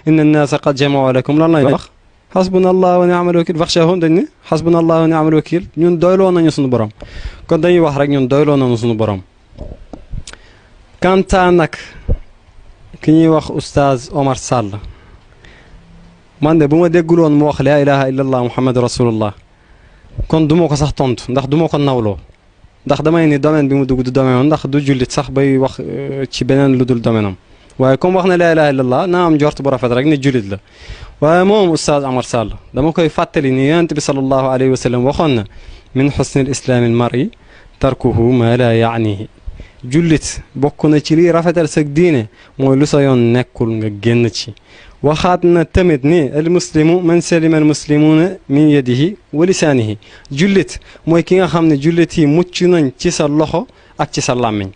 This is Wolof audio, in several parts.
inna an-naasa qad jama'u lakum lan lay wax hasbunallahu wa ni'mal wakil fakhshawhum dañ ne hasbunallahu wa ni'mal wakil ñun doyloo nañu suñu borom kon dañuy wax rek ñun doyloo nañu suñu borom kanta nag ki ñuy wax oustaz Omar Sall man de bu ma dégguloon mu wax laa ilaha illallah muhammadu rasulullah kon du ma ko sax tontu ndax du ma ko nawloo ndax damay ni domaine bi mu dugg du domaine am ndax du jullit sax bay wax ci beneen lu dul domaine am waaye comme wax na laa ilaha illallah naa am njort bu rafet rek ne jullit la waaye moom oustaz Omar Sall dama koy fàttali ni yonent bi sallallahu alayhi wa sallam waxoon na min xusnil islaami al mar'i tarkuhu ma la yaanihi jullit bokk na ci lii rafetal sag diine mooy lu sa yoon nekkul nga génn ci waxaat na tamit ni al muslimu man salima al muslimuuna min yadihi wa lisaanihi jullit mooy ki nga xam ne jullit yi mucc nañ ci sa loxo ak ci sa làmmiñ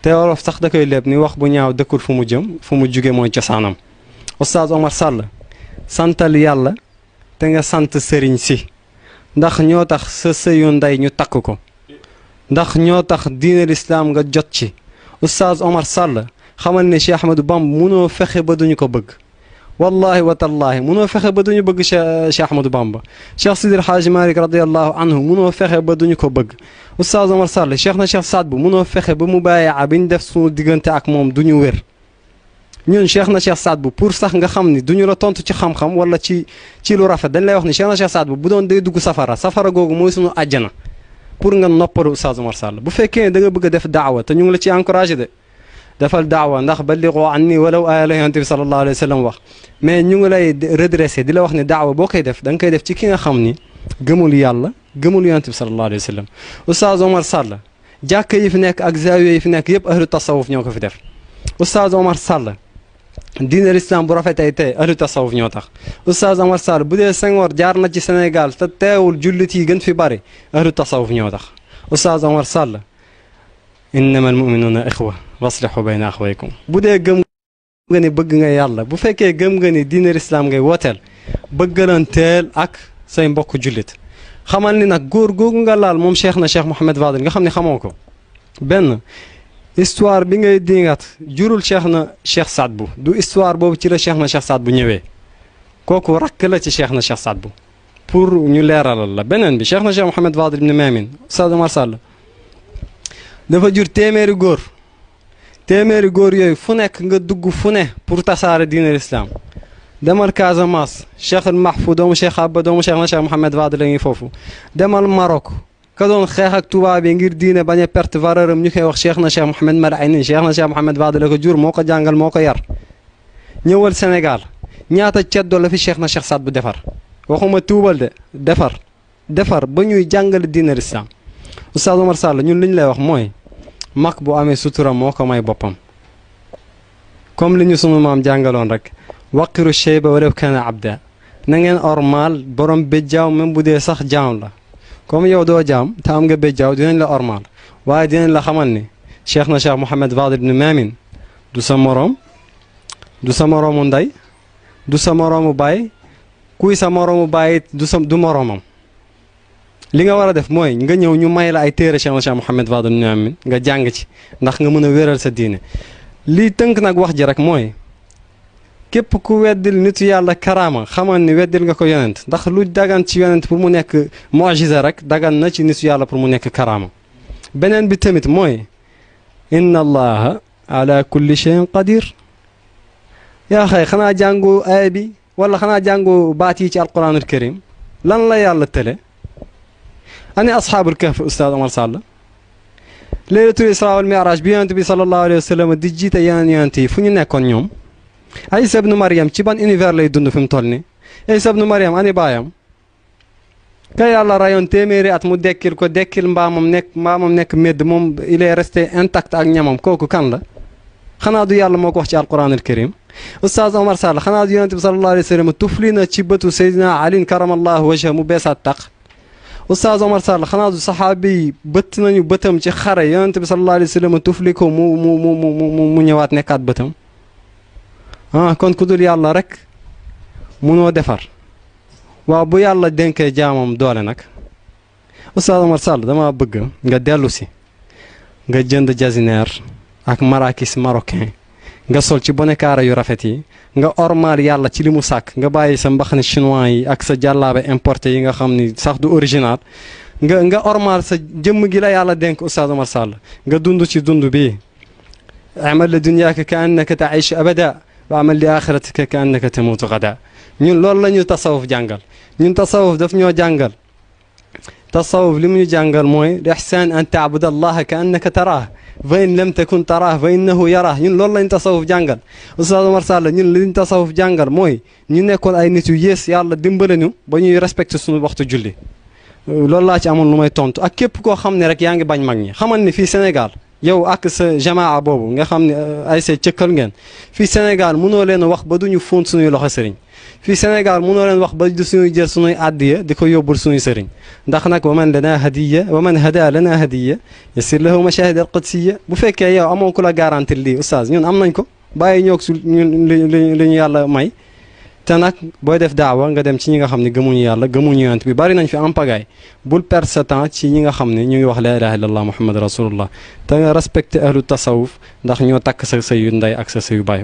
te wolof sax da koy léeb ni wax bu ñaaw dëkkul fu mu jëm fu mu jóge mooy cosaanam oustaz Omar Sall santal yàlla te nga sant sëriñ si ndax ñoo tax sa sëyu ndey ñu takk ko ndax ñoo tax diine lislaam nga jot ci oustaz Omar Sall xamal ne Cheikh Ahmadou Bamba munoo fexe ba duñu ko bëgg wallahi wa tallahi munoo fexe ba duñu bëgg Cheikh Ahmadou Bamba Cheikh Sidi El Hadji Malick radiallahu anhu munoo fexe ba duñu ko bëgg oustaz Omar Sall Cheikh na Cheikh Saad bu munoo fexe ba mu bàyyi bi ñu def suñu diggante ak moom duñu wér ñun Cheikh na Cheikh Saad bu pour sax nga xam ni duñu la tontu ci xam-xam wala ci lu rafet dañ lay wax ni Cheikh na Cheikh Saad bu doon day dugg safara googu mooy suñu àjjana pour nga noppalu oustaz Omar Sall bu fekkee da nga bëgg a def daawa te ñu ngi la ci encouragé de defal daawa ndax ballighu anni walaw aaya la yonent bi sallallahu alayhi wa sallam wax mais ñu ngi lay redressé di la wax ne daawa boo koy def da nga koy def ci ki nga xam ni gëmul yàlla gëmul yonent bi sallallahu alayhi wa sallam oustaz Omar Sall jàkka yi fi nekk ak zaawiya yi fi nekk yëpp ahlu tasawuf ñoo ko fi def oustaz Omar Sall diine l'islam bu rafetee tey ahlu tasawuf ñoo tax oustaz Omar Sall bu dee Senghor jaar na ci Sénégal te teewul jullit yi gën fi bari ahlu tasawuf ñoo tax oustaz Omar Sall innama al muminuuna ixwa waslihu bayna axwaykum bu dee gëm nga ni bëgg nga yàlla bu fekkee gëm nga ni diine l'islam ngay wooteel bëggalanteel ak say mbokk jullit xamal ni nag góor googu nga laal moom cheikh na cheikh Mouhamed Fadel nga xam ne xamoo ko benn histoire bi ngay dingat jurul cheikh na cheikh Saad bu du histoire boobu ci la cheikh na cheikh Saad bu ñëwee kooku rakk la ci cheikh na cheikh Saad bu pour ñu leeralal la beneen bi cheikh na cheikh Mouhamed Fadel ibn Maamin oustaz Omar Sall dafa jur téeméeri góor yooyu fu nekk nga dugg fu ne pour tasaare diine l'islam demal Casamance cheikh al Mahfou doomu cheikh Abba doomu cheikh na cheikh Mouhamed Fadel la ngi foofu demal Maroc ka doon xeex ak tubaab yi ngir diine bañ a perte valeur am ñu koy wax cheikh na cheikh Mouhamed Marayni cheikh na cheikh Mouhamed Fadel la ko jur moo ko jàngal moo ko yar ñëwal Sénégal ñaata ceddo la fi cheikh na cheikh Saad bu defar waxuma tuubal de defar ba ñuy jàngale diine l'islam oustaz Omar Sall ñun li ñu lay wax mooy mag bu amee sutura moo ko may boppam comme li ñu sunu maam jàngaloon rek waqiru shayba walaw kana abda na ngeen ormaal borom béjjaaw même bu dee sax jaam la comme yow doo jaam te am nga béjjaaw dinañ la ormaal waaye dinañ la xamal ni cheikh na cheikh Mouhamed Fadel ibn Maamin du sa moroom du sa moroomu ndey du sa moroomu baay kuy sa moroomu baay du moroomam li nga war a def mooy nga ñëw ñu may la ay téere cheikh na cheikh Mouhamed Fadel ibn Maamin nga jàng ci ndax nga mën a wéral sa diine lii tënk nag wax ji rek mooy képp ku weddil nitu yàlla karaama xamal ni weddil nga ko yonent ndax lu dagan ci yonent pour mu nekk mu'jiza rek dagan na ci nitu yàlla pour mu nekk karaama beneen bi tamit mooy inna allaha ala kulli shay'in qadir yaa xëy xanaa jàngu aaya bi wala xanaa jàngu baat yi ci alquranul karim lan la yàlla tële ani asxaabul kahf ustaaz Omar Sall laylatul isra wal mi'raj bi yonent bi sallallahu alayhi wa sallam di jiite yeneen yonent yi fu ñu nekkoon ñoom Isa ibnu Maryam ci ban univers lay dund fi mu toll nii Isa ibnu Maryam ani baayam ka yàlla rayoon téeméeri at mu dekkil ko dekkil mbaamam nekk medd moom il est resté intact ak ñamam kooku kan la xanaa du yàlla moo ko wax ci alquran al karim oustaz Omar Sall xanaa du yonent bi sallallahu alayhi wa sallam tufli na ci bëtu Seydina Ali karamallahu wajha mu beesaat taq oustaz Omar Sall xanaa du saxaabi yi bëtt nañu bëtam ci xare yonent bi sallallahu alayhi wa sallam tufli ko mu ñëwaat nekkaat bëtam kon ku dul yàlla rek munoo defar waaw bu yàlla dénkee jaamam doole nag oustaz Omar Sall dama bëgg nga dellu si nga jënd jasineer ak marakis marocain nga sol ci bonekaara yu rafet yi nga ormaal yàlla ci li mu sàkk nga bàyyi sa mbaxane chinois yi ak sa jàllaabe importé yi nga xam ni sax du original nga ormaal sa jëmm gi la yàlla dénk Oustaz Oumar Sall nga dund ci dund bi amal li dunyaaka ka annaka ta'ish abada wa amal li axiratika ka annaka tamutu gada ñun loolu la ñu tasawuf jàngal ñun tasawuf daf ñoo jàngal tasawuf li mu ñu jàngal mooy ihsaan an taabuda allaha ka annaka taraah fa in lam takun taraah fa innahu yaraah ñun loolu lañ tasawuf jàngal Oustaz Oumar Sall ñun liñ tasawuf jàngal mooy ñu nekkoon ay nit yu yées yàlla dimbale ñu ba ñuy respecté suñu waxtu julli loolu laa ci amoon lu may tontu ak képp koo xam ne rek yaa ngi bañ mag ñi xamal ni fii Sénégal yow ak sa jamaa boobu nga xam ne ay say cëkkal ngeen fii Sénégal mënoo leen wax ba duñu fóon suñuy loxo sëriñ fii Sénégal mënoo leen wax ba du suñuy jël suñuy àddiya di ko yóbbul suñuy sëriñ ndax nag wa man lana hadiya wa man hada lana hadiya yasir lahu mashahid al qudsiya bu fekkee yow amoo ku la garantir lii oustaz ñun am nañ ko bàyyi ñoog su ñun li ñu yàlla may te nag booy def daawa nga dem ci ñi nga xam ne gëmuñu yàlla gëmuñu yonent bi bari nañ fi am pagaay bul perdre sa temps ci ñi nga xam ne ñu ngi wax la ilaha illallah muhammad rasulullah te nga respecté ahlu tasawuf ndax ñoo takk sa sëyu ndey ak sa sëyu baay